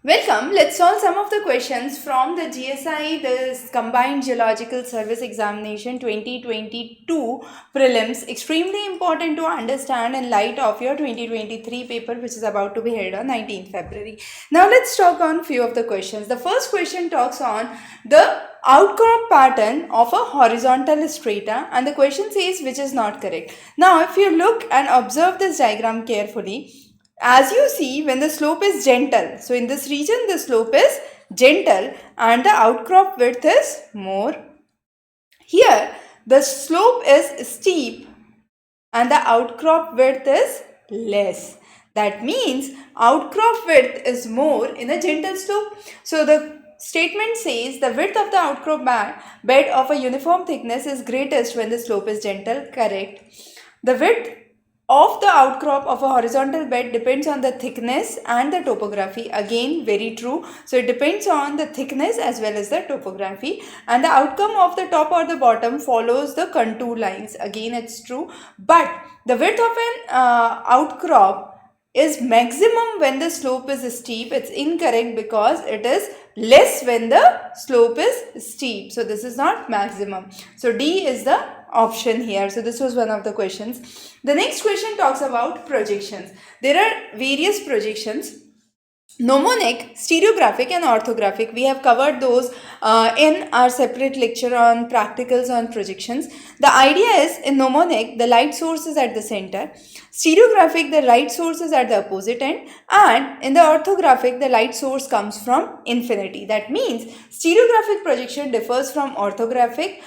Welcome. Let's solve some of the questions from the GSI, the Combined Geological Service Examination 2022 Prelims. Extremely important to understand in light of your 2023 paper, which is about to be held on 19th February. Now let's talk on few of the questions. The first question talks on the outcrop pattern of a horizontal strata, and the question says which is not correct. Now if you look and observe this diagram carefully, as you see, when the slope is gentle, so in this region the slope is gentle and the outcrop width is more. Here the slope is steep and the outcrop width is less. That means outcrop width is more in a gentle slope. So the statement says the width of the outcrop bed of a uniform thickness is greatest when the slope is gentle. Correct. The width of the outcrop of a horizontal bed depends on the thickness and the topography. Again, very true. So it depends on the thickness as well as the topography, and the outcome of the top or the bottom follows the contour lines. Again, it's true. But the width of an outcrop is maximum when the slope is steep. It's incorrect because it is less when the slope is steep. So this is not maximum. So D is the option here. So this was one of the questions. The next question talks about projections. There are various projections: mnemonic, stereographic and orthographic. We have covered those in our separate lecture on practicals on projections. The idea is, in mnemonic, the light source is at the center. Stereographic, the light source is at the opposite end. And in the orthographic, the light source comes from infinity. That means stereographic projection differs from orthographic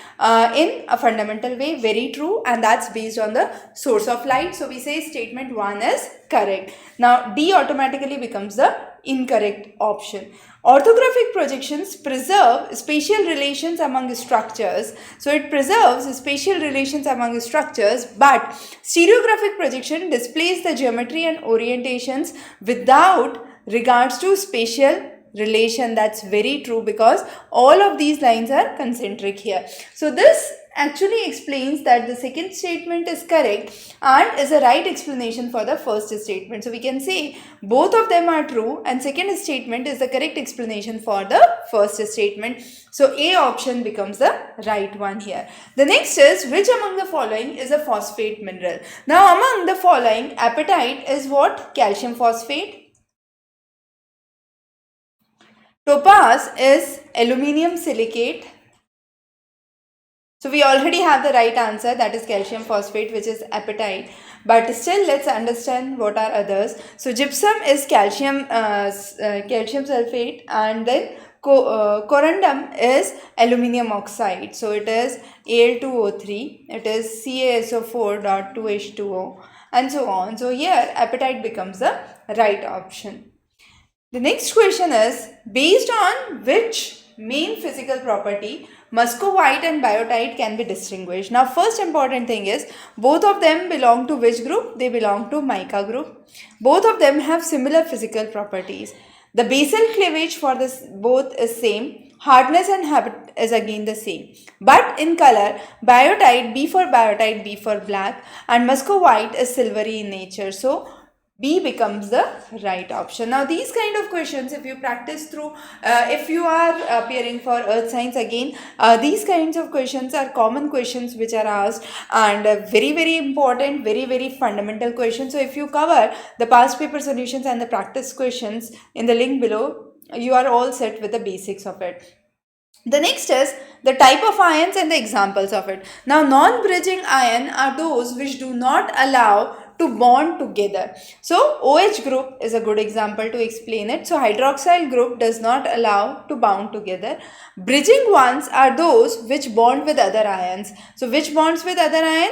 in a fundamental way. Very true. And that's based on the source of light. So we say statement 1 is correct. Now D automatically becomes the incorrect option. Orthographic projections preserve spatial relations among structures. So it preserves spatial relations among structures, but stereographic projection displays the geometry and orientations without regards to spatial relation. That's very true because all of these lines are concentric here. So this actually explains that the second statement is correct and is a right explanation for the first statement. So we can say both of them are true and second statement is the correct explanation for the first statement. So A option becomes the right one here. The next is, which among the following is a phosphate mineral? Now among the following, apatite is what? Calcium phosphate. Topaz is aluminium silicate. So we already have the right answer, that is calcium phosphate, which is apatite. But still, let's understand what are others. So gypsum is calcium sulfate, and then corundum is aluminium oxide. So it is Al2O3. It is CaSO4.2H2O, and so on. So here apatite becomes the right option. The next question is, based on which main physical property muscovite and biotite can be distinguished? Now first important thing is, both of them belong to which group? They belong to mica group. Both of them have similar physical properties. The basal cleavage for this both is same. Hardness and habit is again the same. But in color, biotite, B for biotite, B for black, and muscovite is silvery in nature. So B becomes the right option. Now these kind of questions, if you practice through, if you are appearing for earth science again, these kinds of questions are common questions which are asked, and very important, very fundamental questions. So if you cover the past paper solutions and the practice questions in the link below, you are all set with the basics of it. The next is the type of ions and the examples of it. Now non-bridging ion are those which do not allow to bond together. So OH group is a good example to explain it. So hydroxyl group does not allow to bond together. Bridging ones are those which bond with other ions. So which bonds with other ion?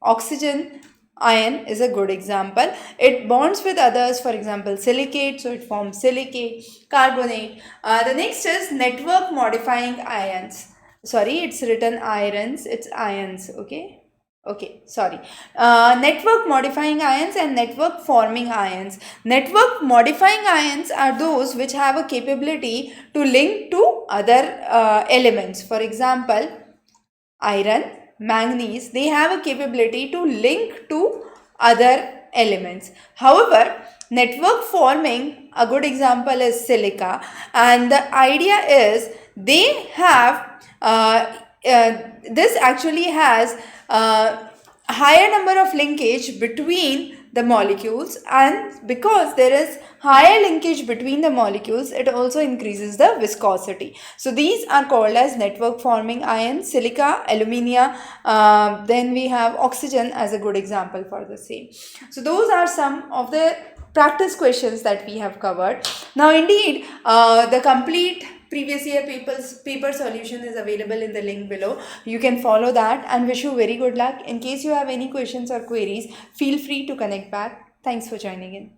Oxygen ion is a good example. It bonds with others, for example silicate, so it forms silicate, carbonate. The next is network modifying ions. Sorry, it's written irons, it's ions. Network modifying ions and network forming ions. Network modifying ions are those which have a capability to link to other elements. For example, iron, manganese, they have a capability to link to other elements. However, network forming a good example is silica, and the idea is they have this actually has higher number of linkage between the molecules, and because there is higher linkage between the molecules, it also increases the viscosity. So these are called as network forming ions: silica, alumina, then we have oxygen as a good example for the same. So those are some of the practice questions that we have covered. Now indeed, the complete previous year paper solution is available in the link below. You can follow that, and wish you very good luck. In case you have any questions or queries, feel free to connect back. Thanks for joining in.